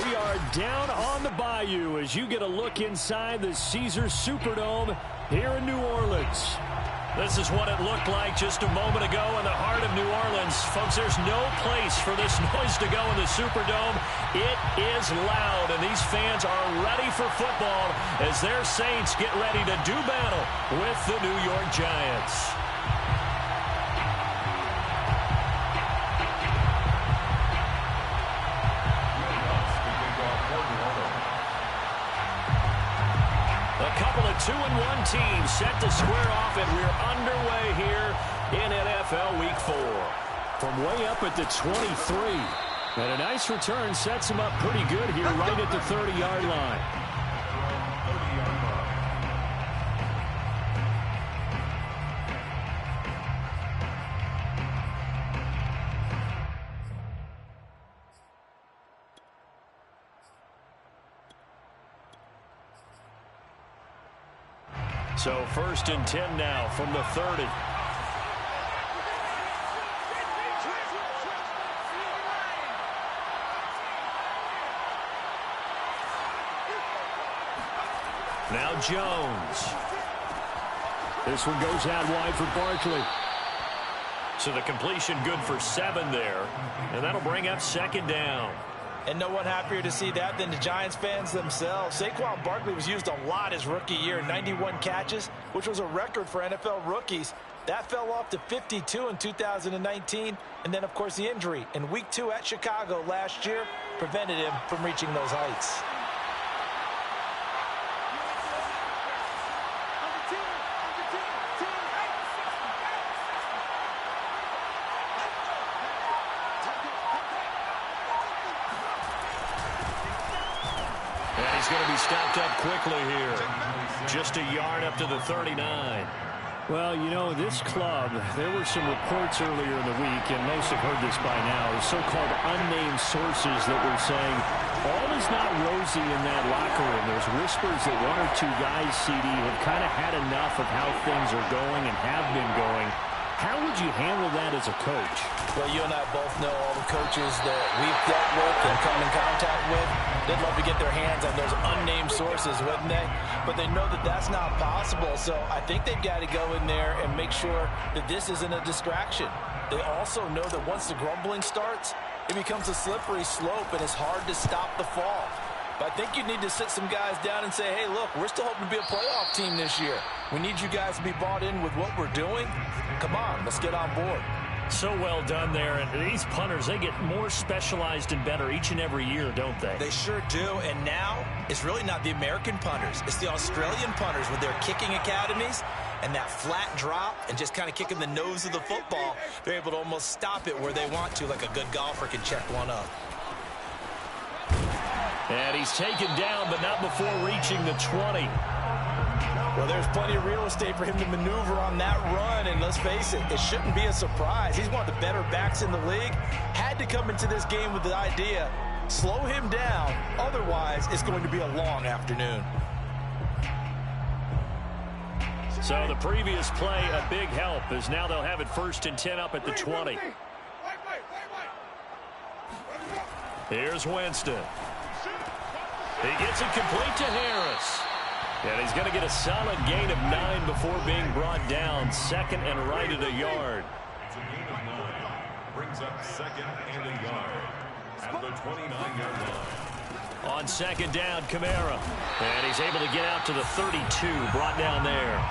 We are down on the bayou as you get a look inside the Caesars Superdome here in New Orleans. This is what it looked like just a moment ago in the heart of New Orleans. Folks, there's no place for this noise to go in the Superdome. It is loud, and these fans are ready for football as their Saints get ready to do battle with the New York Giants. A couple of 2-1 teams set to square off, and we're underway here in NFL Week 4. From way up at the 23. And a nice return sets him up pretty good here right at the 30-yard line. So 1st and 10 now from the 30. Now Jones. This one goes out wide for Barkley. So the completion good for 7 there. And that'll bring up 2nd down. And no one happier to see that than the Giants fans themselves. Saquon Barkley was used a lot his rookie year, 91 catches, which was a record for NFL rookies. That fell off to 52 in 2019. And then, of course, the injury in Week 2 at Chicago last year prevented him from reaching those heights. He's going to be stopped up quickly here. Just a yard up to the 39. Well, you know, this club, there were some reports earlier in the week, and most have heard this by now, so-called unnamed sources that were saying all is not rosy in that locker room. There's whispers that 1 or 2 guys, CD, have kind of had enough of how things are going and have been going. How would you handle that as a coach? Well, you and I both know all the coaches that we've dealt with and come in contact with. They'd love to get their hands on those unnamed sources, wouldn't they? But they know that that's not possible, so I think they've got to go in there and make sure that this isn't a distraction. They also know that once the grumbling starts, it becomes a slippery slope, and it's hard to stop the fall. But I think you need to sit some guys down and say, hey, look, we're still hoping to be a playoff team this year. We need you guys to be bought in with what we're doing. Come on, let's get on board. So well done there. And these punters, they get more specialized and better each and every year, don't they? They sure do. And now it's really not the American punters. It's the Australian punters with their kicking academies and that flat drop and just kind of kicking the nose of the football. They're able to almost stop it where they want to, like a good golfer can check one up. And he's taken down, but not before reaching the 20. Well, there's plenty of real estate for him to maneuver on that run, and let's face it, it shouldn't be a surprise. He's one of the better backs in the league. Had to come into this game with the idea, slow him down, otherwise it's going to be a long afternoon. So the previous play, a big help, as now they'll have it 1st and 10 up at the 20. Here's Winston. He gets it complete to Harris. And he's going to get a solid gain of 9 before being brought down. 2nd and right at a yard. It's a gain of 9. Brings up 2nd and a yard at the 29-yard line. On 2nd down, Kamara. And he's able to get out to the 32, brought down there.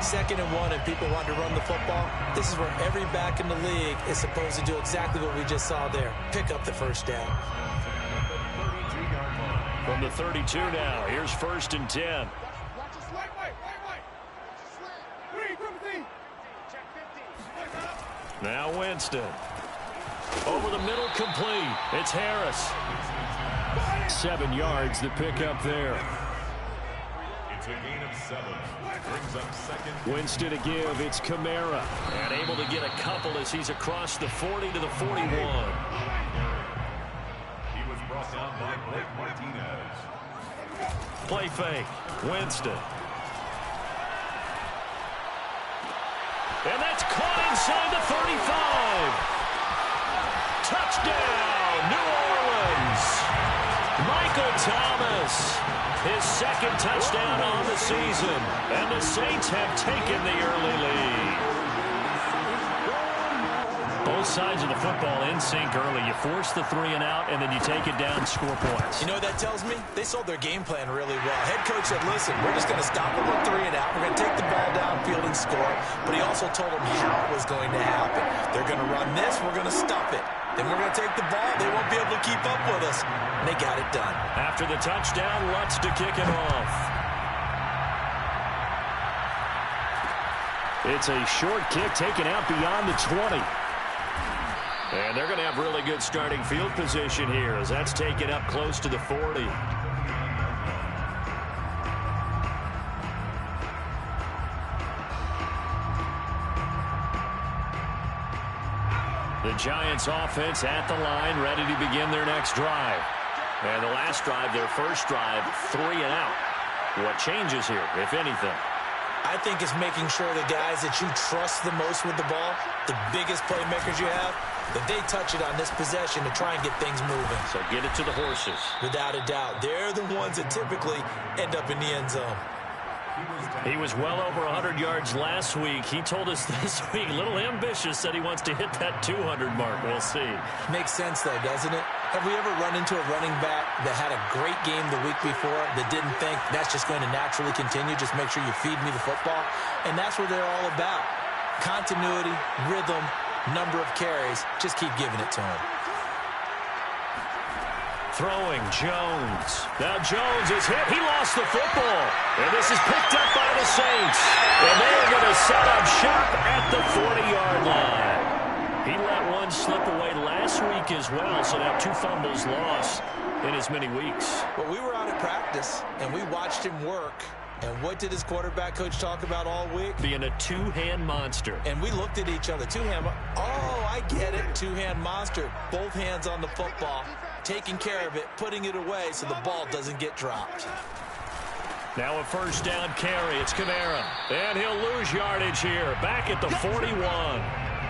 2nd and 1, and people want to run the football. This is where every back in the league is supposed to do exactly what we just saw there. Pick up the 1st down. From the 32 now, here's 1st and 10. Now Winston. Over the middle, complete. It's Harris. 7 yards, the pickup there. It's a gain of 7. Brings up 2nd. Winston to give, it's Kamara. And able to get a couple as he's across the 40 to the 41. Brought down by Blake Martinez. Play fake. Winston. And that's caught inside the 35. Touchdown, New Orleans. Thomas, his second touchdown on the season. And the Saints have taken the early lead. Both sides of the football in sync early. You force the 3 and out, and then you take it down, score points. You know what that tells me? They sold their game plan really well. Head coach said, listen, we're just going to stop them with 3 and out. We're going to take the ball downfield and score. But he also told them how it was going to happen. They're going to run this. We're going to stop it. Then we're going to take the ball. They won't be able to keep up with us. And they got it done. After the touchdown, Lutz to kick it off. It's a short kick taken out beyond the 20. And they're going to have really good starting field position here as that's taken up close to the 40. The Giants offense at the line, ready to begin their next drive. And the last drive, their first drive, 3 and out. What changes here, if anything? I think it's making sure the guys that you trust the most with the ball, the biggest playmakers you have, that they touch it on this possession to try and get things moving. So get it to the horses. Without a doubt. They're the ones that typically end up in the end zone. He was well over 100 yards last week. He told us this week, a little ambitious, said he wants to hit that 200 mark. We'll see. Makes sense, though, doesn't it? Have we ever run into a running back that had a great game the week before that didn't think that's just going to naturally continue? Just make sure you feed me the football. And that's what they're all about. Continuity, rhythm, number of carries. Just keep giving it to him. Throwing Jones. Now Jones is hit. He lost the football. And this is picked up by the Saints. And they're going to set up shop at the 40-yard line. He let one slip away last week as well, so now 2 fumbles lost in as many weeks. Well, we were out at practice, and we watched him work. And what did his quarterback coach talk about all week? Being a 2-hand monster. And we looked at each other. 2-hand. Oh, I get it. 2-hand monster. Both hands on the football, taking care of it, putting it away so the ball doesn't get dropped. Now a first down carry. It's Kamara. And he'll lose yardage here. Back at the 41.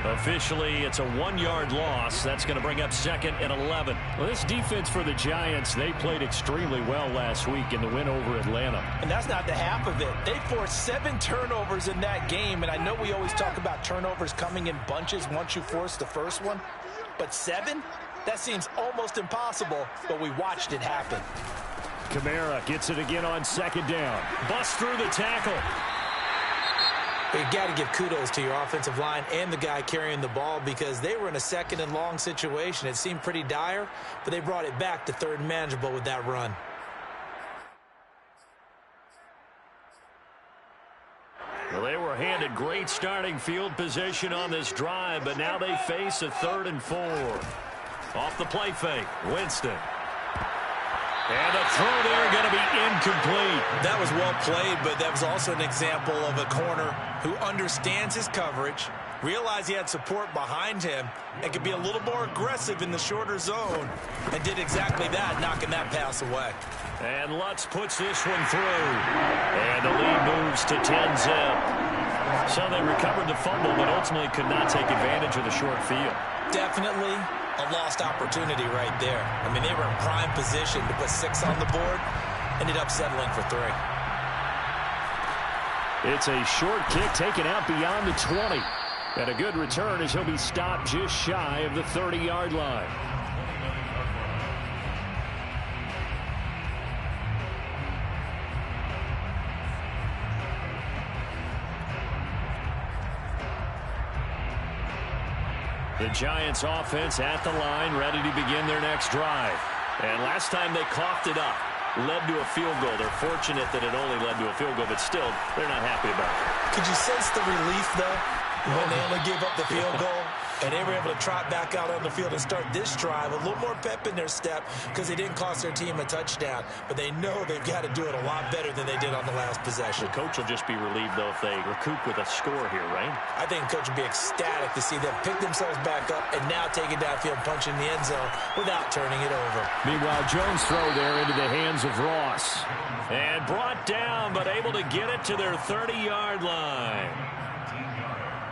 Officially, it's a 1-yard loss. That's going to bring up 2nd and 11. Well, this defense for the Giants, they played extremely well last week in the win over Atlanta. And that's not the half of it. They forced 7 turnovers in that game. And I know we always talk about turnovers coming in bunches once you force the first one. But 7? That seems almost impossible, but we watched it happen. Kamara gets it again on 2nd down. Busts through the tackle. You got to give kudos to your offensive line and the guy carrying the ball because they were in a 2nd and long situation. It seemed pretty dire, but they brought it back to 3rd and manageable with that run. Well, they were handed great starting field position on this drive, but now they face a 3rd and 4. Off the play fake, Winston. And the throw there going to be incomplete. That was well played, but that was also an example of a corner who understands his coverage, realized he had support behind him, and could be a little more aggressive in the shorter zone, and did exactly that, knocking that pass away. And Lutz puts this one through. And the lead moves to 10-zip. So they recovered the fumble, but ultimately could not take advantage of the short field. Definitely a lost opportunity right there. I mean, they were in prime position to put 6 on the board. Ended up settling for 3. It's a short kick taken out beyond the 20. And a good return as he'll be stopped just shy of the 30-yard line. The Giants offense at the line, ready to begin their next drive. And last time they coughed it up, led to a field goal. They're fortunate that it only led to a field goal, but still, they're not happy about it. Could you sense the relief, though, when they only gave up the field goal? And they were able to trot back out on the field and start this drive. A little more pep in their step because they didn't cost their team a touchdown. But they know they've got to do it a lot better than they did on the last possession. The coach will just be relieved, though, if they recoup with a score here, right? I think the coach will be ecstatic to see them pick themselves back up and now take it downfield, punch in the end zone without turning it over. Meanwhile, Jones' throw there into the hands of Ross. And brought down, but able to get it to their 30-yard line.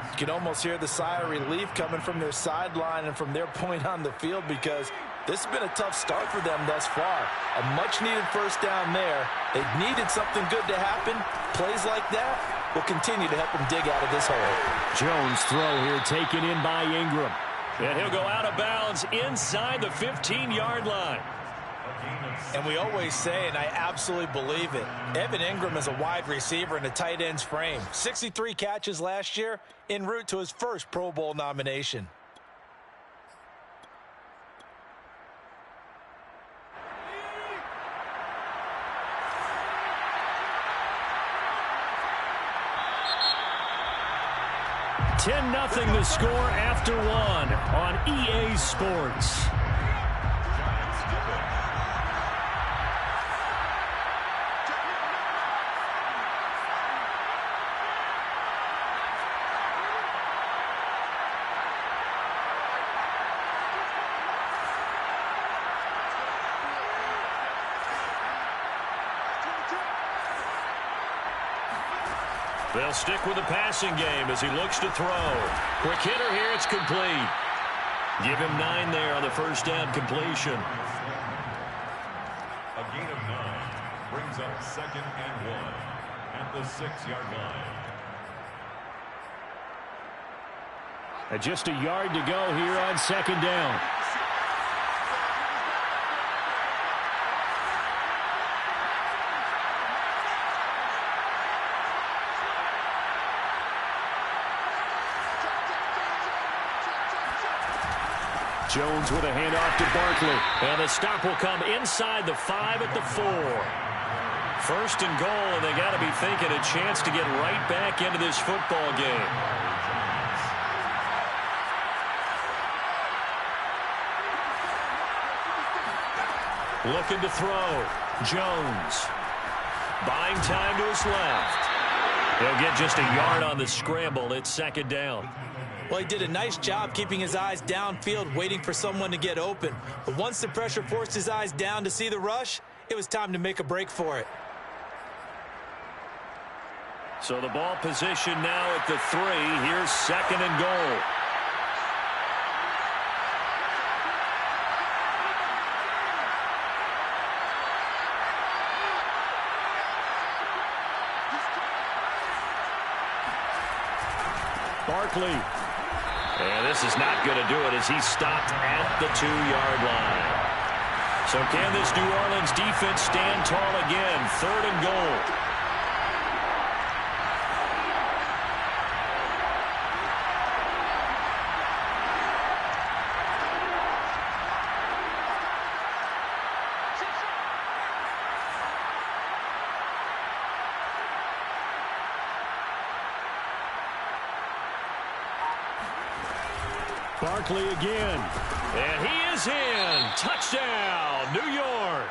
You can almost hear the sigh of relief coming from their sideline and from their point on the field because This has been a tough start for them thus far. A much-needed first down there. They needed something good to happen. Plays like that will continue to help them dig out of this hole. Jones' throw here taken in by Ingram. And he'll go out of bounds inside the 15-yard line. And we always say, and I absolutely believe it, Evan Ingram is a wide receiver in a tight end's frame. 63 catches last year, en route to his first Pro Bowl nomination. Nothing the score after one on EA Sports. They'll stick with the passing game as he looks to throw. Quick hitter here, it's complete. Give him 9 there on the first down completion. A gain of 9 brings up 2nd and 1 at the 6-yard line. And just a yard to go here on 2nd down. Jones with a handoff to Barkley. And the stop will come inside the 5 at the 4. 1st and goal, and they got to be thinking a chance to get right back into this football game. Looking to throw. Jones. Buying time to his left. He'll get just a yard on the scramble. It's 2nd down. Well, he did a nice job keeping his eyes downfield, waiting for someone to get open. But once the pressure forced his eyes down to see the rush, it was time to make a break for it. So the ball position now at the 3. Here's 2nd and goal. Barkley. And this is not going to do it as he's stopped at the 2-yard line. So can this New Orleans defense stand tall again? 3rd and goal. Barkley again. And he is in. Touchdown, New York.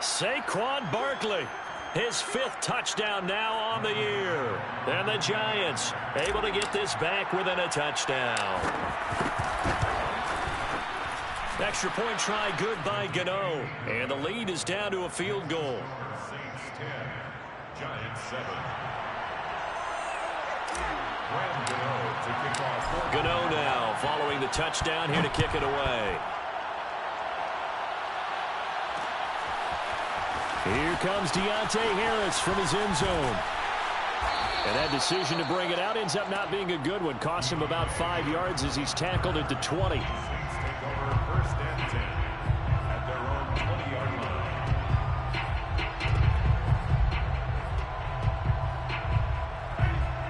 Saquon Barkley. His 5th touchdown now on the year. And the Giants able to get this back within a touchdown. Extra point try good by Gano. And the lead is down to a field goal. Saints 10, Giants 7. Gano now following the touchdown here to kick it away. Here comes Deontay Harris from his end zone. And that decision to bring it out ends up not being a good one. Cost him about 5 yards as he's tackled at the 20. Take over 1st and 10 at their own 20-yard line.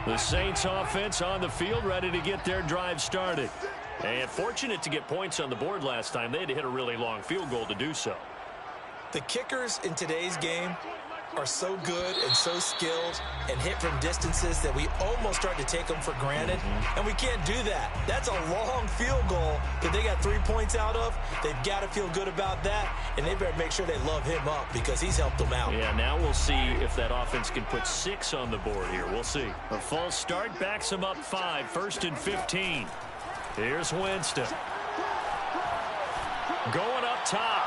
The Saints offense on the field ready to get their drive started. And fortunate to get points on the board last time. They had to hit a really long field goal to do so. The kickers in today's game are so good and so skilled and hit from distances that we almost start to take them for granted. And we can't do that. That's a long field goal that they got 3 points out of. They've got to feel good about that, and they better make sure they love him up because he's helped them out. Yeah, now we'll see if that offense can put 6 on the board here. We'll see. A false start backs him up 5, 1st and 15. Here's Winston. Going up top.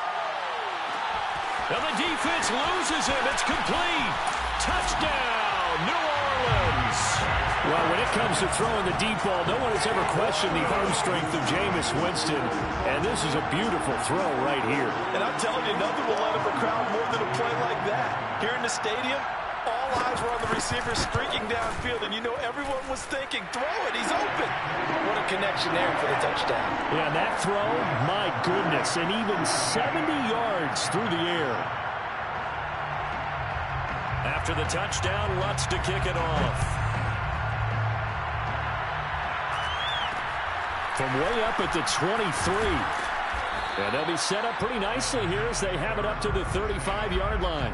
Now the defense loses him. It's complete. Touchdown, New Orleans. Well, when it comes to throwing the deep ball, no one has ever questioned the arm strength of Jameis Winston. And this is a beautiful throw right here. And I'm telling you, nothing will let up a crowd more than a play like that. Here in the stadium, all eyes were on the receiver streaking downfield. And you know everyone was thinking, throw it, he's open. What a connection there for the touchdown. Yeah, that throw, my goodness, and even 70 yards through the air. After the touchdown, Lutz to kick it off. From way up at the 23. And they'll be set up pretty nicely here as they have it up to the 35-yard line.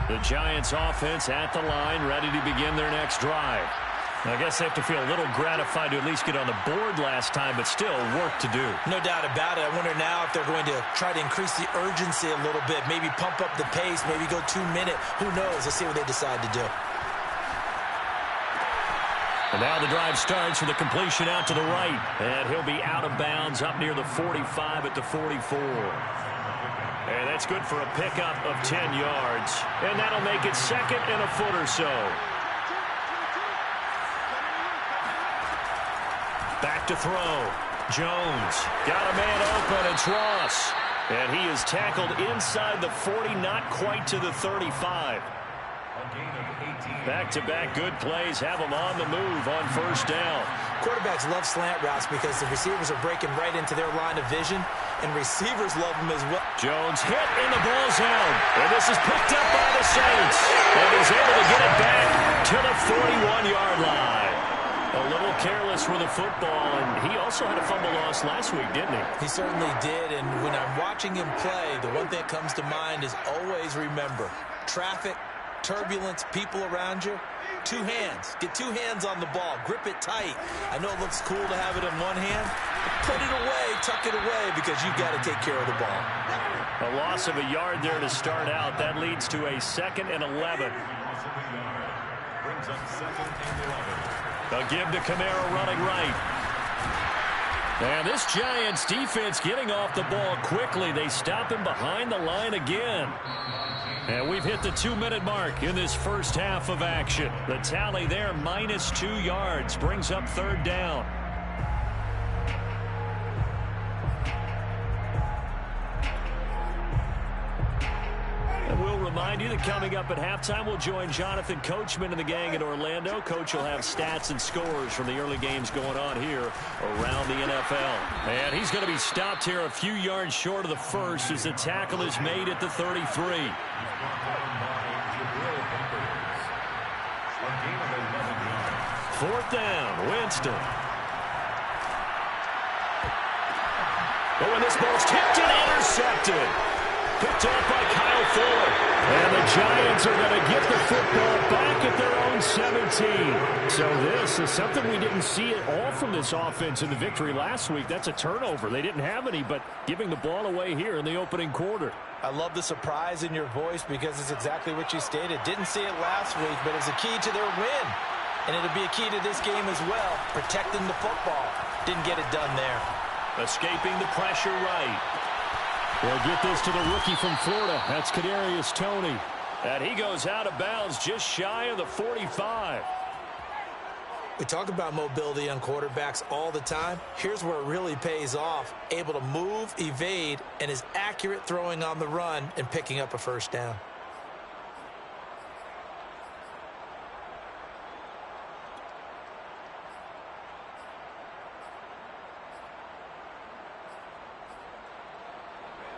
The Giants offense at the line, ready to begin their next drive. I guess they have to feel a little gratified to at least get on the board last time, but still work to do. No doubt about it. I wonder now if they're going to try to increase the urgency a little bit, maybe pump up the pace, maybe go 2-minute. Who knows? Let's see what they decide to do. And now the drive starts with a completion out to the right. And he'll be out of bounds up near the 45 at the 44. And that's good for a pickup of 10 yards. And that'll make it second and a foot or so. Back to throw. Jones got a man open. It's Ross. And he is tackled inside the 40, not quite to the 35. Back-to-back good plays have them on the move on first down. Quarterbacks love slant routes because the receivers are breaking right into their line of vision, and receivers love them as well. Jones hit in the ball zone, and this is picked up by the Saints. And he's able to get it back to the 41-yard line. A little careless with the football, and he also had a fumble loss last week, didn't he? He certainly did, and when I'm watching him play, the one thing that comes to mind is always remember, traffic, turbulence, people around you, two hands. Get two hands on the ball. Grip it tight. I know it looks cool to have it in one hand. Put it away, tuck it away, because you've got to take care of the ball. A loss of a yard there to start out. That leads to a 2nd and 11. Brings up 2nd and 11. A give to Kamara running right. And this Giants defense getting off the ball quickly. They stop him behind the line again. And we've hit the 2-minute mark in this first half of action. The tally there, -2 yards, brings up 3rd down. And we'll remind you that coming up at halftime, we'll join Jonathan Coachman and the gang in Orlando. Coach will have stats and scores from the early games going on here around the NFL. And he's going to be stopped here a few yards short of the first as the tackle is made at the 33. 4th down, Winston. Oh, and this ball's tipped and intercepted. Picked up by Kyle Fuller. And the Giants are going to get the football back at their own 17. So this is something we didn't see at all from this offense in the victory last week. That's a turnover. They didn't have any, but giving the ball away here in the opening quarter. I love the surprise in your voice because it's exactly what you stated. Didn't see it last week, but it's a key to their win. And it'll be a key to this game as well, protecting the football. Didn't get it done there. Escaping the pressure right. We'll get this to the rookie from Florida. That's Kadarius Toney. And he goes out of bounds just shy of the 45. We talk about mobility on quarterbacks all the time. Here's where it really pays off. Able to move, evade, and is accurate throwing on the run and picking up a first down.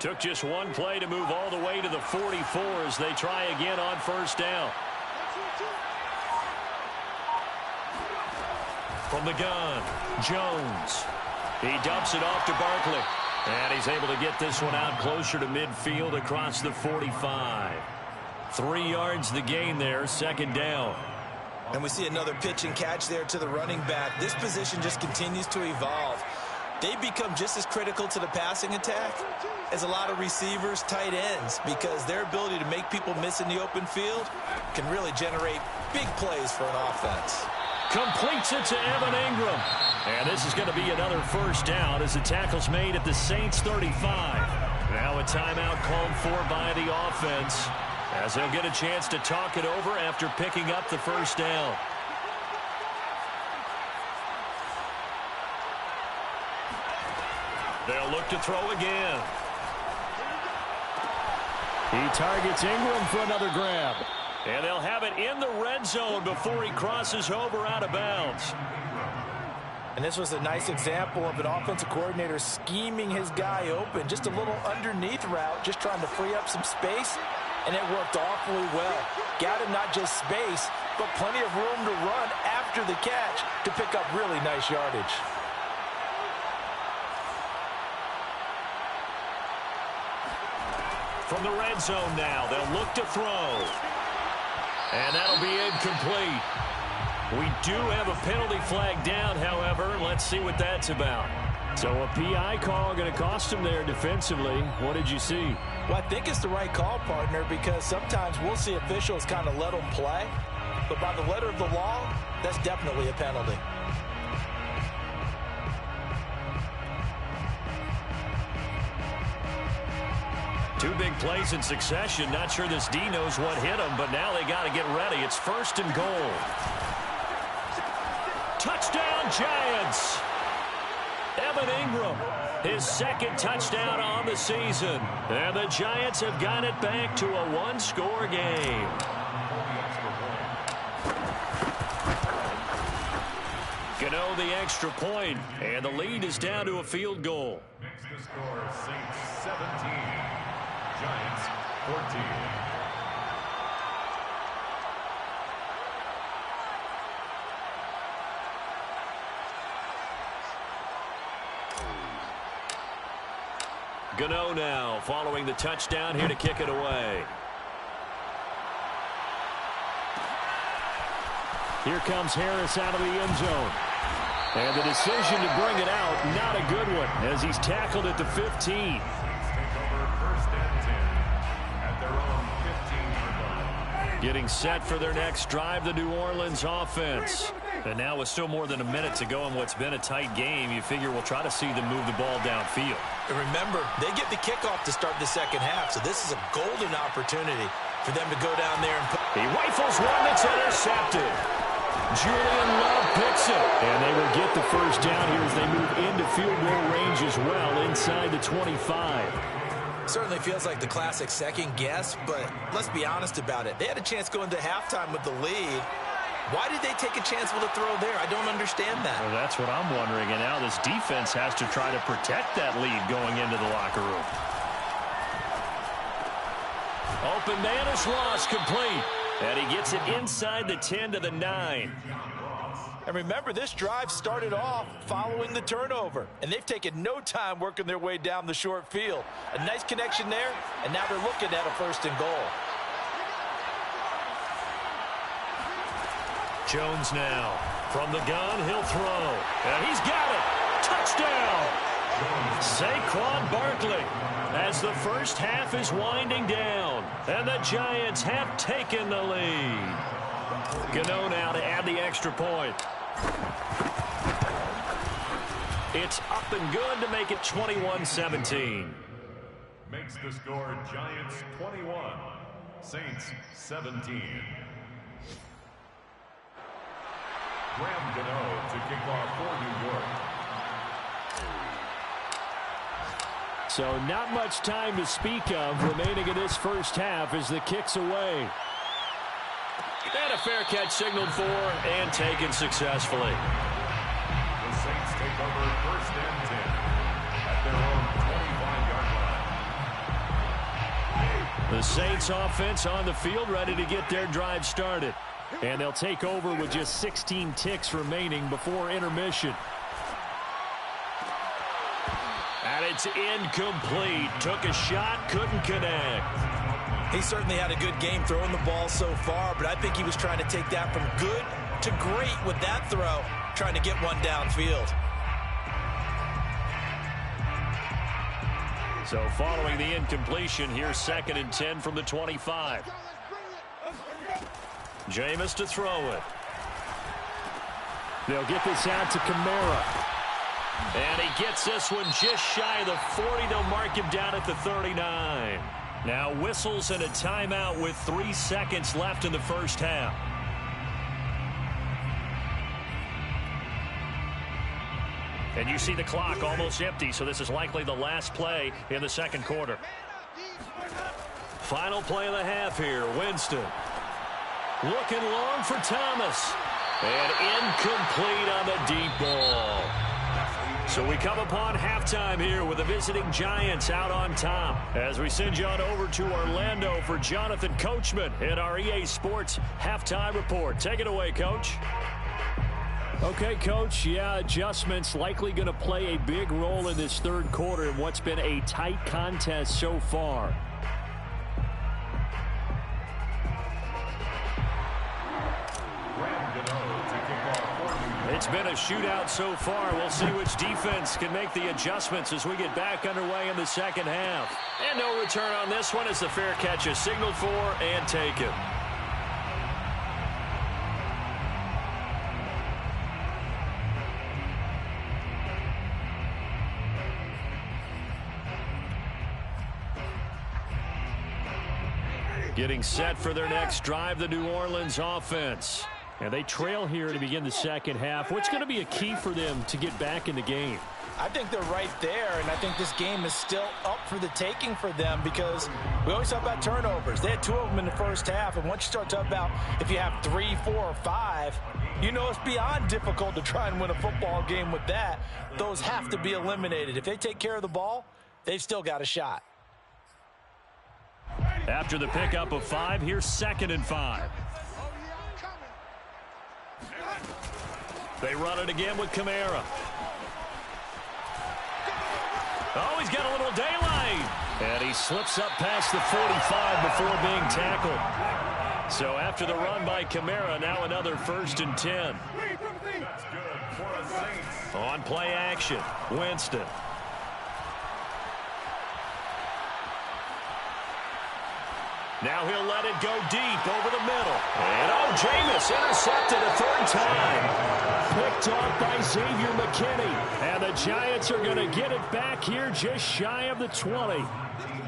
Took just one play to move all the way to the 44 as they try again on first down. From the gun, Jones. He dumps it off to Barkley. And he's able to get this one out closer to midfield across the 45. 3 yards the gain there, 2nd down. And we see another pitch and catch there to the running back. This position just continues to evolve. They become just as critical to the passing attack as a lot of receivers, tight ends, because their ability to make people miss in the open field can really generate big plays for an offense. Completes it to Evan Ingram. And this is going to be another first down as the tackle's made at the Saints 35. Now a timeout called for by the offense, as they'll get a chance to talk it over after picking up the first down. They'll look to throw again. He targets Ingram for another grab. And they'll have it in the red zone before he crosses over out of bounds. And this was a nice example of an offensive coordinator scheming his guy open. Just a little underneath route, just trying to free up some space. And it worked awfully well. Got him not just space, but plenty of room to run after the catch to pick up really nice yardage. From the red zone now, they'll look to throw. And that'll be incomplete. We do have a penalty flag down, however. Let's see what that's about. So a PI call going to cost him there defensively. What did you see? Well, I think it's the right call, partner, because sometimes we'll see officials kind of let them play. But by the letter of the law, that's definitely a penalty. Two big plays in succession. Not sure this D knows what hit him, but now they got to get ready. It's 1st and goal. Touchdown, Giants! Evan Ingram, his 2nd touchdown on the season. And the Giants have got it back to a one-score game. Gano the extra point, and the lead is down to a field goal. Makes the score Saints 17, Giants 14. Gano now following the touchdown here to kick it away. Here comes Harris out of the end zone. And the decision to bring it out, not a good one, as he's tackled at the 15. Take over 1st and 10 at their own 15-yard line. Getting set for their next drive, the New Orleans offense. And now with still more than a minute to go in what's been a tight game, you figure we'll try to see them move the ball downfield. And remember, they get the kickoff to start the second half, so this is a golden opportunity for them to go down there and put... He rifles one that's intercepted. Julian Love picks it. And they will get the first down here as they move into field goal range as well inside the 25. Certainly feels like the classic second guess, but let's be honest about it. They had a chance going to halftime with the lead. Why did they take a chance with a throw there? I don't understand that. Well, that's what I'm wondering. And now this defense has to try to protect that lead going into the locker room. Open man is lost, complete. And he gets it inside the 10 to the 9. And remember, this drive started off following the turnover. And they've taken no time working their way down the short field. A nice connection there, and now they're looking at a 1st and goal. Jones now. From the gun, he'll throw. And he's got it. Touchdown! Saquon Barkley, as the first half is winding down. And the Giants have taken the lead. Gano now to add the extra point. It's up and good to make it 21-17. Makes the score Giants 21, Saints 17. Graham Gano to kick off for New York. So not much time to speak of remaining in this first half as the kick's away. And a fair catch signaled for and taken successfully. The Saints take over 1st and 10 at their own 25-yard line. The Saints offense on the field ready to get their drive started. And they'll take over with just 16 ticks remaining before intermission. And it's incomplete. Took a shot, couldn't connect. He certainly had a good game throwing the ball so far, but I think he was trying to take that from good to great with that throw, trying to get one downfield. So following the incompletion, here's 2nd and 10 from the 25. Jameis to throw it. They'll get this out to Kamara. And he gets this one just shy of the 40. They'll mark him down at the 39. Now whistles and a timeout with 3 seconds left in the first half. And you see the clock almost empty, so this is likely the last play in the second quarter. Final play of the half here. Winston looking long for Thomas. And incomplete on the deep ball. So we come upon halftime here with the visiting Giants out on top. As we send you on over to Orlando for Jonathan Coachman in our EA Sports Halftime Report. Take it away, Coach. Okay, Coach, yeah, adjustments likely going to play a big role in this third quarter in what's been a tight contest so far. It's been a shootout so far. We'll see which defense can make the adjustments as we get back underway in the second half. And no return on this one as the fair catch is signaled for and taken. Getting set for their next drive, the New Orleans offense. And they trail here to begin the second half. What's going to be a key for them to get back in the game? I think they're right there, and I think this game is still up for the taking for them because we always talk about turnovers. They had 2 of them in the first half, and once you start talking about if you have 3, 4, or 5, you know it's beyond difficult to try and win a football game with that. Those have to be eliminated. If they take care of the ball, they've still got a shot. After the pickup of 5, here's 2nd and 5. They run it again with Kamara. Oh, he's got a little daylight. And he slips up past the 45 before being tackled. So after the run by Kamara, now another 1st and 10. That's good for a Saints. On play action, Winston. Now he'll let it go deep over the middle. And oh, Jameis intercepted a 3rd time. Picked off by Xavier McKinney. And the Giants are going to get it back here just shy of the 20.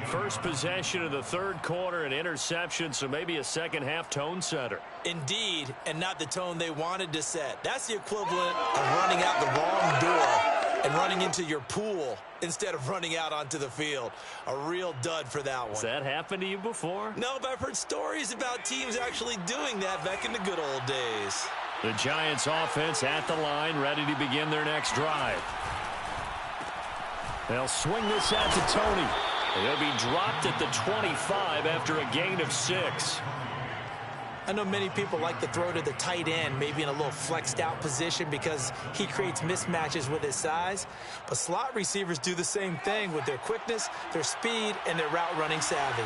First possession of the third quarter, an interception, so maybe a second half tone setter. Indeed, and not the tone they wanted to set. That's the equivalent of running out the wrong door and running into your pool instead of running out onto the field. A real dud for that one. Has that happened to you before? No, but I've heard stories about teams actually doing that back in the good old days. The Giants offense at the line, ready to begin their next drive. They'll swing this out to Tony. He'll be dropped at the 25 after a gain of 6. I know many people like to throw to the tight end, maybe in a little flexed out position because he creates mismatches with his size. But slot receivers do the same thing with their quickness, their speed, and their route running savvy.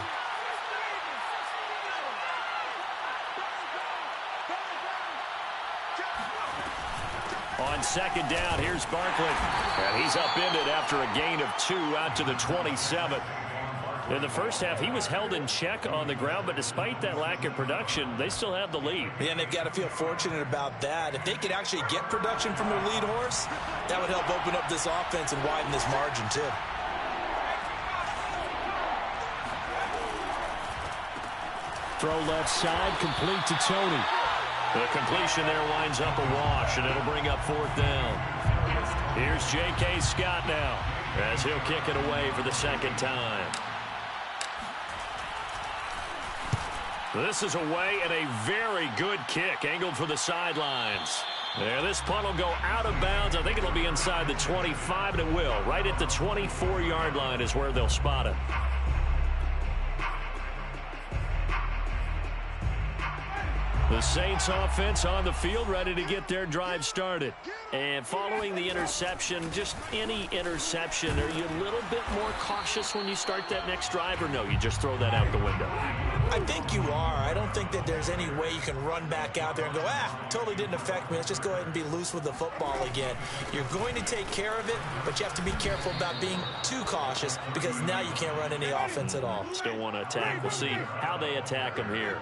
On 2nd down, here's Barkley. And he's upended after a gain of 2 out to the 27. In the first half, he was held in check on the ground, but despite that lack of production, they still have the lead. Yeah, and they've got to feel fortunate about that. If they could actually get production from their lead horse, that would help open up this offense and widen this margin, too. Throw left side, complete to Tony. The completion there winds up a wash, and it'll bring up 4th down. Here's J.K. Scott now, as he'll kick it away for the 2nd time. This is away and a very good kick, angled for the sidelines. There, this punt will go out of bounds. I think it'll be inside the 25, and it will. Right at the 24-yard line is where they'll spot it. The Saints offense on the field, ready to get their drive started. And following the interception, just any interception, are you a little bit more cautious when you start that next drive, or no, you just throw that out the window? I think you are. I don't think that there's any way you can run back out there and go, totally didn't affect me. Let's just go ahead and be loose with the football again. You're going to take care of it, but you have to be careful about being too cautious because now you can't run any offense at all. Still want to attack. We'll see how they attack them here.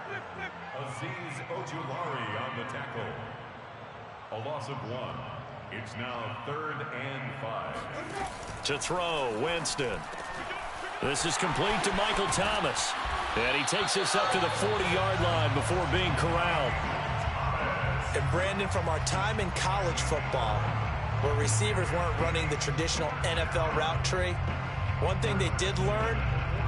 Aziz Ojulari on the tackle. A loss of 1. It's now 3rd and 5. To throw, Winston. This is complete to Michael Thomas. And he takes us up to the 40-yard line before being corralled. And Brandon, from our time in college football, where receivers weren't running the traditional NFL route tree, one thing they did learn,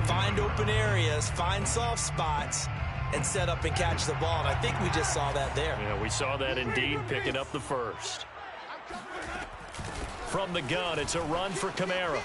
find open areas, find soft spots, and set up and catch the ball. And I think we just saw that there. Yeah, we saw that indeed, picking up the first. From the gun, it's a run for Kamara.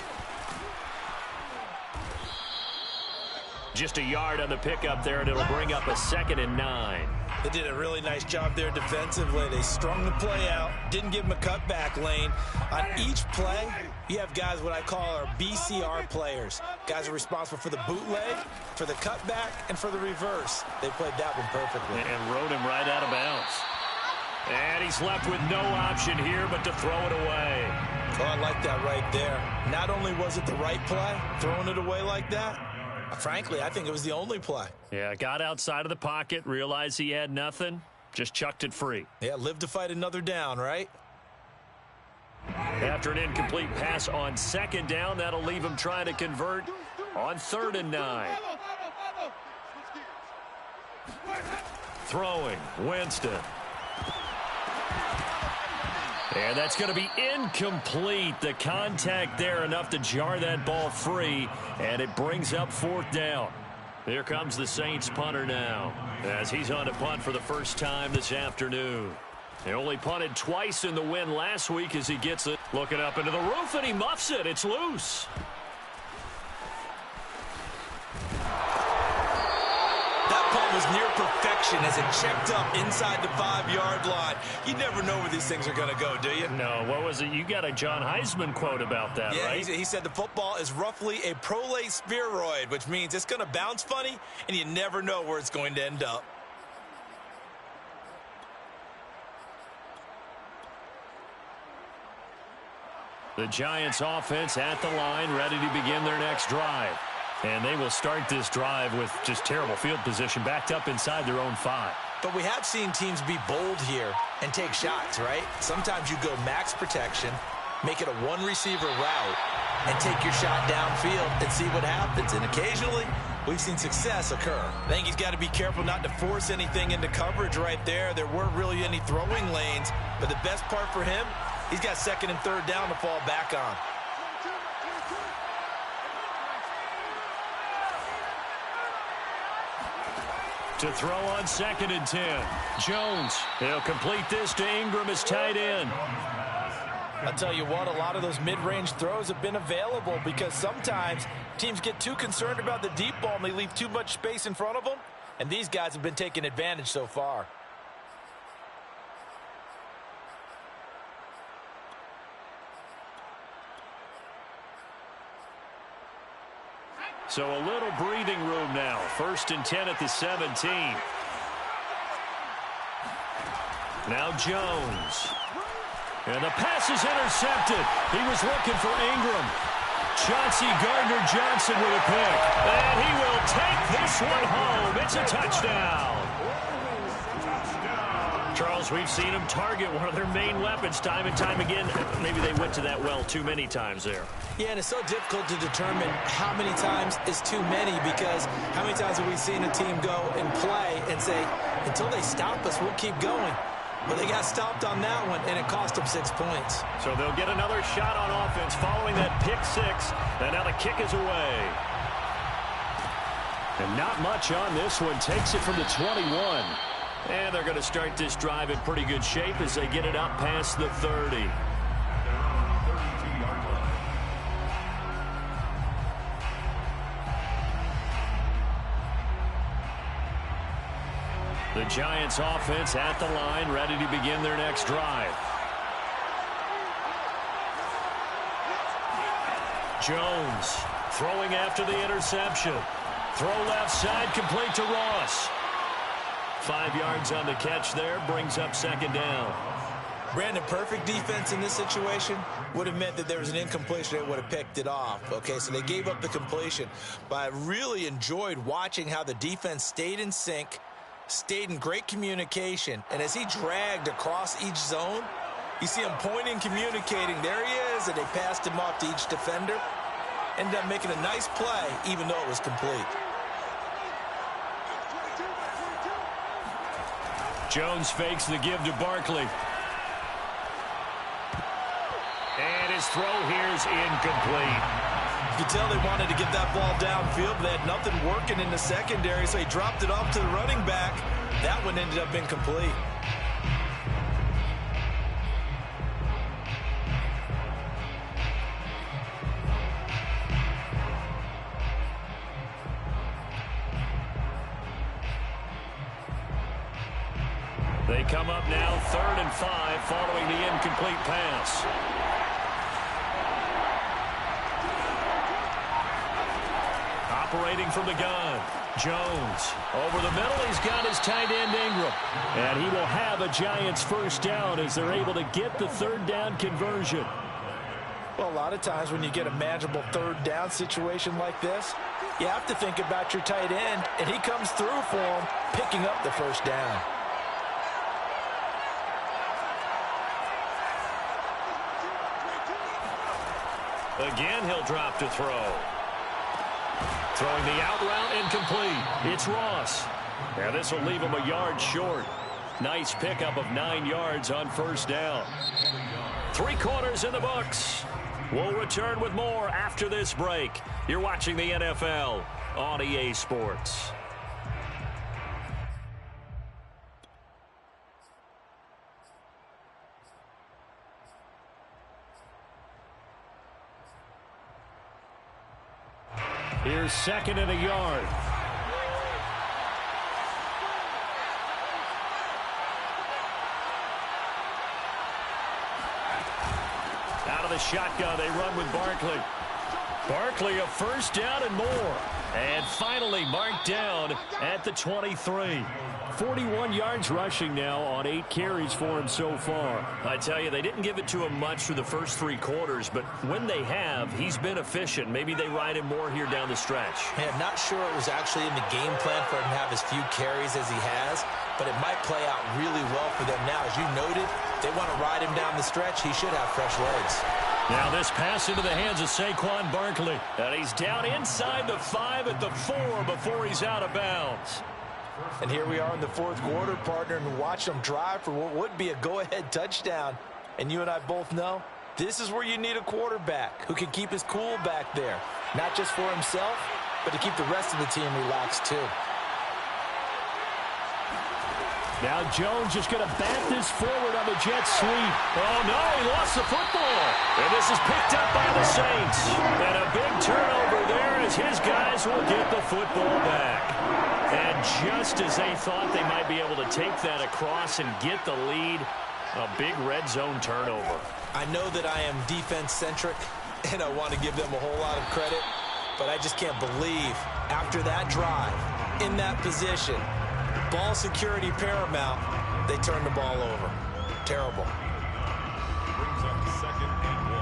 Just a yard on the pickup there, and it'll bring up a 2nd and 9. They did a really nice job there defensively. They strung the play out, didn't give him a cutback lane. On each play, you have guys what I call our BCR players. Guys are responsible for the bootleg, for the cutback, and for the reverse. They played that one perfectly. And rode him right out of bounds. And he's left with no option here but to throw it away. Oh, I like that right there. Not only was it the right play, throwing it away like that, frankly, I think it was the only play. Yeah, got outside of the pocket, realized he had nothing, just chucked it free. Yeah, live to fight another down, right? After an incomplete pass on 2nd down, that'll leave him trying to convert on 3rd and 9. Throwing, Winston. And that's going to be incomplete. The contact there enough to jar that ball free, and it brings up 4th down. Here comes the Saints punter now, as he's on to punt for the first time this afternoon. He only punted twice in the win last week as he gets it. Looking up into the roof, and he muffs it. It's loose. That punt was near perfection as it checked up inside the 5-yard line. You never know where these things are going to go, do you? No, what was it? You got a John Heisman quote about that, yeah, right? He said the football is roughly a prolate spheroid, which means it's going to bounce funny, and you never know where it's going to end up. The Giants offense at the line, ready to begin their next drive. And they will start this drive with just terrible field position, backed up inside their own 5. But we have seen teams be bold here and take shots, right? Sometimes you go max protection, make it a one-receiver route, and take your shot downfield and see what happens. And occasionally, we've seen success occur. I think he's got to be careful not to force anything into coverage right there. There weren't really any throwing lanes, but the best part for him, he's got 2nd and 3rd down to fall back on. To throw on 2nd and 10. Jones. He'll complete this to Ingram as tight end. I'll tell you what, a lot of those mid-range throws have been available because sometimes teams get too concerned about the deep ball and they leave too much space in front of them. And these guys have been taking advantage so far. So a little breathing room now. 1st and 10 at the 17. Now Jones. And the pass is intercepted. He was looking for Ingram. Chauncey Gardner-Johnson with a pick. And he will take this one home. It's a touchdown. Charles, we've seen them target one of their main weapons time and time again. Maybe they went to that well too many times there. Yeah, and it's so difficult to determine how many times is too many because how many times have we seen a team go and play and say, until they stop us, we'll keep going. But they got stopped on that one, and it cost them 6 points. So they'll get another shot on offense following that pick 6. And now the kick is away. And not much on this one. Takes it from the 21. And they're going to start this drive in pretty good shape as they get it up past the 30. The Giants offense at the line, ready to begin their next drive. Jones throwing after the interception. Throw left side, complete to Ross. 5 yards on the catch there, brings up 2nd down. Brandon, perfect defense in this situation would have meant that there was an incompletion that would have picked it off. Okay, so they gave up the completion. But I really enjoyed watching how the defense stayed in sync, stayed in great communication, and as he dragged across each zone, You see him pointing, communicating. There he is, and they passed him off to each defender. Ended up making a nice play, even though it was complete. Jones fakes the give to Barkley. And his throw here is incomplete. You can tell they wanted to get that ball downfield, but they had nothing working in the secondary, so he dropped it off to the running back. That one ended up incomplete. They come up now 3rd and 5 following the incomplete pass. Operating from the gun, Jones. Over the middle, he's got his tight end Ingram. And he will have a Giants first down as they're able to get the 3rd down conversion. Well, a lot of times when you get a manageable 3rd down situation like this, you have to think about your tight end, and he comes through for him, picking up the first down. Again, he'll drop to throw. Throwing the out route incomplete. It's Ross. Now this will leave him a yard short. Nice pickup of 9 yards on first down. 3 quarters in the books. We'll return with more after this break. You're watching the NFL on EA Sports. Here's 2nd and a yard. Out of the shotgun, they run with Barkley. Barkley, a first down and more. And finally marked down at the 23. 41 yards rushing now on 8 carries for him so far. I tell you, they didn't give it to him much for the first 3 quarters, but when they have, he's been efficient. Maybe they ride him more here down the stretch. Hey, I'm not sure it was actually in the game plan for him to have as few carries as he has, but it might play out really well for them now. As you noted, they want to ride him down the stretch. He should have fresh legs. Now this pass into the hands of Saquon Barkley. And he's down inside the 5 at the 4 before he's out of bounds. And here we are in the 4th quarter, partner, and watch them drive for what would be a go-ahead touchdown. And you and I both know this is where you need a quarterback who can keep his cool back there. Not just for himself, but to keep the rest of the team relaxed too. Now Jones just going to bat this forward on the jet sweep. Oh, no, he lost the football. And this is picked up by the Saints. And a big turnover there as his guys will get the football back. And just as they thought they might be able to take that across and get the lead, a big red zone turnover. I know that I am defense-centric, and I want to give them a whole lot of credit, but I just can't believe after that drive, in that position, ball security paramount, they turn the ball over. Terrible. Brings up 2nd and 1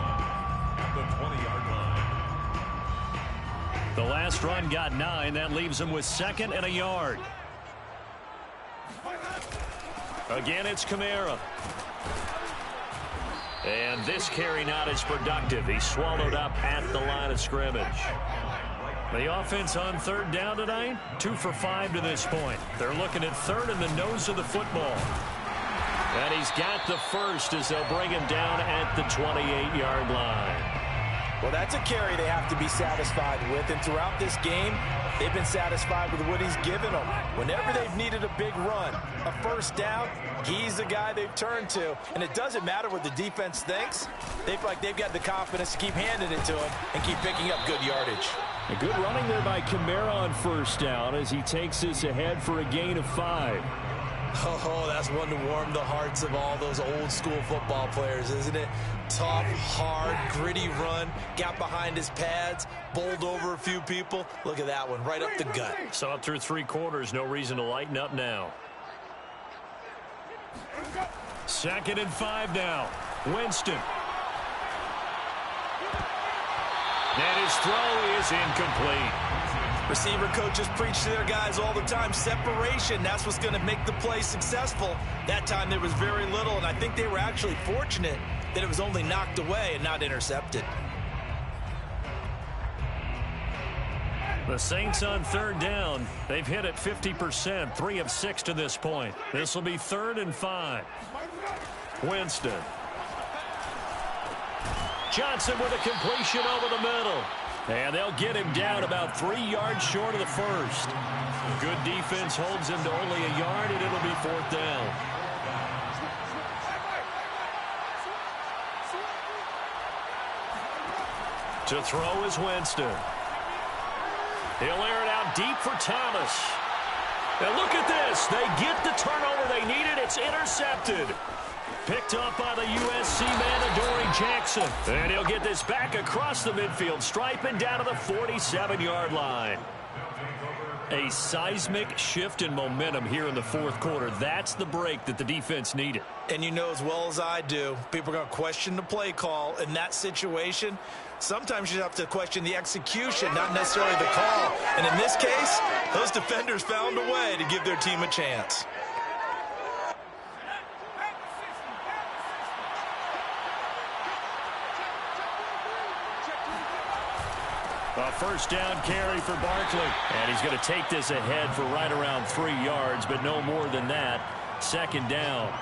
at the 20-yard line. The last run got 9. That leaves him with 2nd and a yard. Again, it's Kamara. And this carry not as productive. He's swallowed up at the line of scrimmage. The offense on 3rd down tonight, 2 for 5 to this point. They're looking at 3rd in the nose of the football. And he's got the first as they'll bring him down at the 28-yard line. Well, that's a carry they have to be satisfied with. And throughout this game, they've been satisfied with what he's given them. Whenever they've needed a big run, a first down, he's the guy they've turned to. And it doesn't matter what the defense thinks. They feel like they've got the confidence to keep handing it to him and keep picking up good yardage. A good running there by Kamara on first down as he takes this ahead for a gain of 5. Oh, that's one to warm the hearts of all those old school football players, isn't it? Tough, hard, gritty run, got behind his pads, bowled over a few people. Look at that one, right up the gut. Saw it through 3 quarters, no reason to lighten up now. 2nd and 5 now. Winston. And his throw is incomplete. Receiver coaches preach to their guys all the time. Separation, that's what's going to make the play successful. That time there was very little, and I think they were actually fortunate that it was only knocked away and not intercepted. The Saints on third down. They've hit it 50%, 3 of 6 to this point. This will be 3rd and 5. Winston. Johnson with a completion over the middle. And they'll get him down about 3 yards short of the first. Good defense holds him to only a yard, and it'll be 4th down. To throw is Winston. He'll air it out deep for Thomas. And look at this. They get the turnover they needed. It's intercepted. Picked up by the USC man, Adoree Jackson. And he'll get this back across the midfield stripe and down to the 47-yard line. A seismic shift in momentum here in the 4th quarter. That's the break that the defense needed. And you know as well as I do, people are going to question the play call in that situation. Sometimes you have to question the execution, not necessarily the call. And in this case, those defenders found a way to give their team a chance. A first down carry for Barkley. And he's going to take this ahead for right around 3 yards, but no more than that. 2nd down.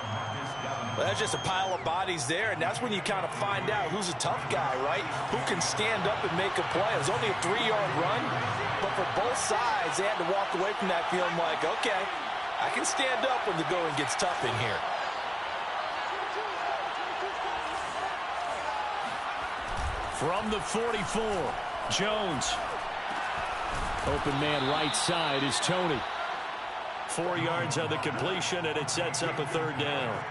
Well, that's just a pile of bodies there, and that's when you kind of find out who's a tough guy, right? Who can stand up and make a play. It was only a 3-yard run, but for both sides, they had to walk away from that feeling like, okay, I can stand up when the going gets tough in here. From the 44, Jones. Open man right side is Tony. 4 yards on the completion, and it sets up a 3rd down.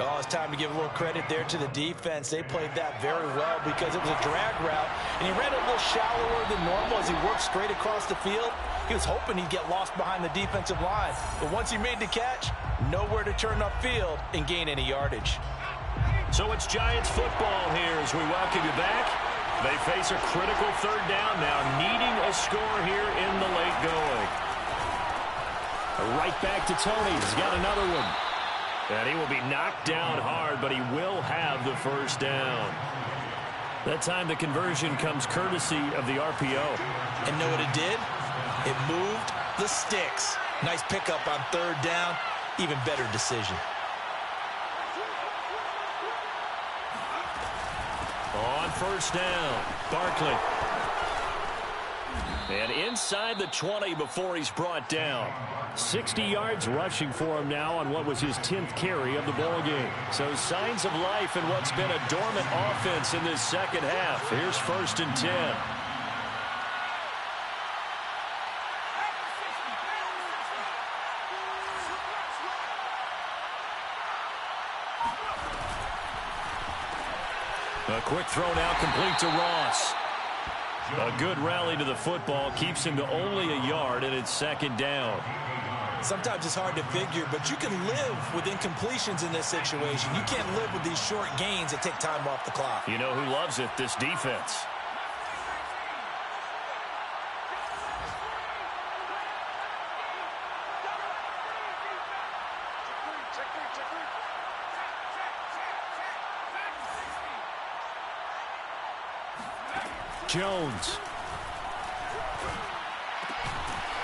Oh, it's time to give a little credit there to the defense. They played that very well because it was a drag route, and he ran a little shallower than normal as he worked straight across the field. He was hoping he'd get lost behind the defensive line, but once he made the catch, nowhere to turn upfield and gain any yardage. So it's Giants football here as we welcome you back. They face a critical 3rd down now, needing a score here in the late going. Right back to Tony. He's got another one. And he will be knocked down hard, but he will have the 1st down. That time the conversion comes courtesy of the RPO. And know what it did? It moved the sticks. Nice pickup on 3rd down. Even better decision. On 1st down, Barkley. And inside the 20 before he's brought down. 60 yards rushing for him now on what was his 10th carry of the ball game. So signs of life in what's been a dormant offense in this 2nd half. Here's 1st and 10. A quick throw now complete to Ross. A good rally to the football keeps him to only a yard, and it's 2nd down. Sometimes it's hard to figure, but you can live with incompletions in this situation. You can't live with these short gains that take time off the clock. You know who loves it? This defense. Jones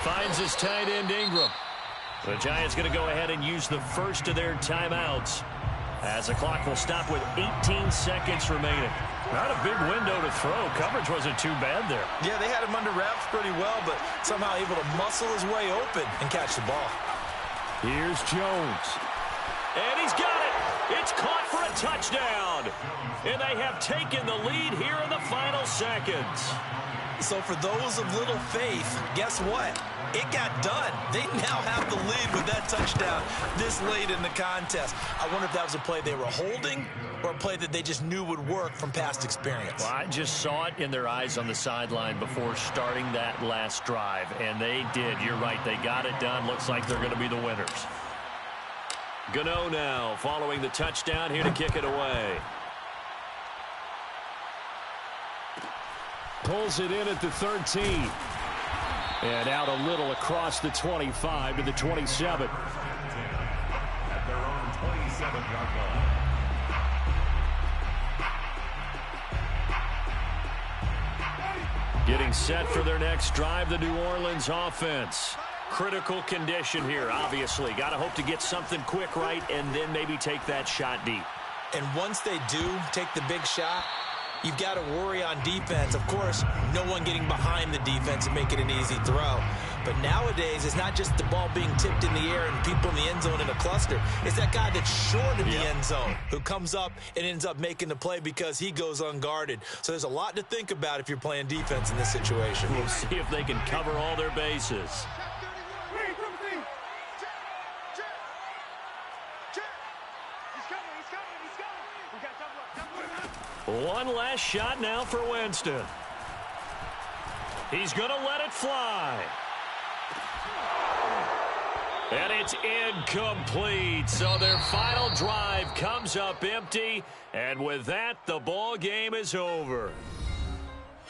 finds his tight end Ingram. The Giants going to go ahead and use the first of their timeouts as the clock will stop with 18 seconds remaining. Not a big window to throw. Coverage wasn't too bad there. Yeah, they had him under wraps pretty well, but somehow able to muscle his way open and catch the ball. Here's Jones. And he's got it. It's caught for a touchdown. And they have taken the lead here in the final seconds. So for those of little faith, guess what? It got done. They now have the lead with that touchdown this late in the contest. I wonder if that was a play they were holding or a play that they just knew would work from past experience. Well, I just saw it in their eyes on the sideline before starting that last drive, and they did. You're right. They got it done. Looks like they're going to be the winners. Gano now following the touchdown here to kick it away. Pulls it in at the 13. And out a little across the 25 to the 27. At their own 27-yard line. Getting set for their next drive, the New Orleans offense. Critical condition here, obviously. Got to hope to get something quick right and then maybe take that shot deep. And once they do take the big shot, you've got to worry on defense. Of course, no one getting behind the defense and making an easy throw. But nowadays, it's not just the ball being tipped in the air and people in the end zone in a cluster. It's that guy that's short in the end zone who comes up and ends up making the play because he goes unguarded. So there's a lot to think about if you're playing defense in this situation. We'll see if they can cover all their bases. One last shot now for Winston. He's going to let it fly. And it's incomplete. So their final drive comes up empty. And with that, the ball game is over.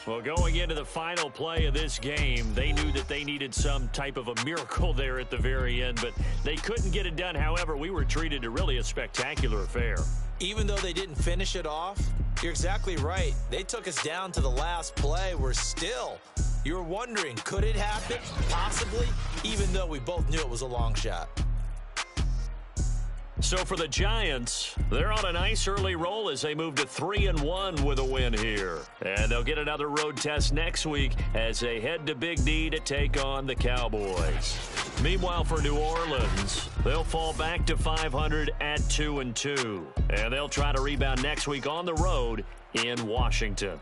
Well, going into the final play of this game, they knew that they needed some type of a miracle there at the very end, but they couldn't get it done. However, we were treated to really a spectacular affair. Even though they didn't finish it off, you're exactly right. They took us down to the last play. We're still, you're wondering, could it happen? Possibly, even though we both knew it was a long shot. So for the Giants, they're on a nice early roll as they move to 3-1 with a win here. And they'll get another road test next week as they head to Big D to take on the Cowboys. Meanwhile, for New Orleans, they'll fall back to 500 at 2-2. And they'll try to rebound next week on the road in Washington.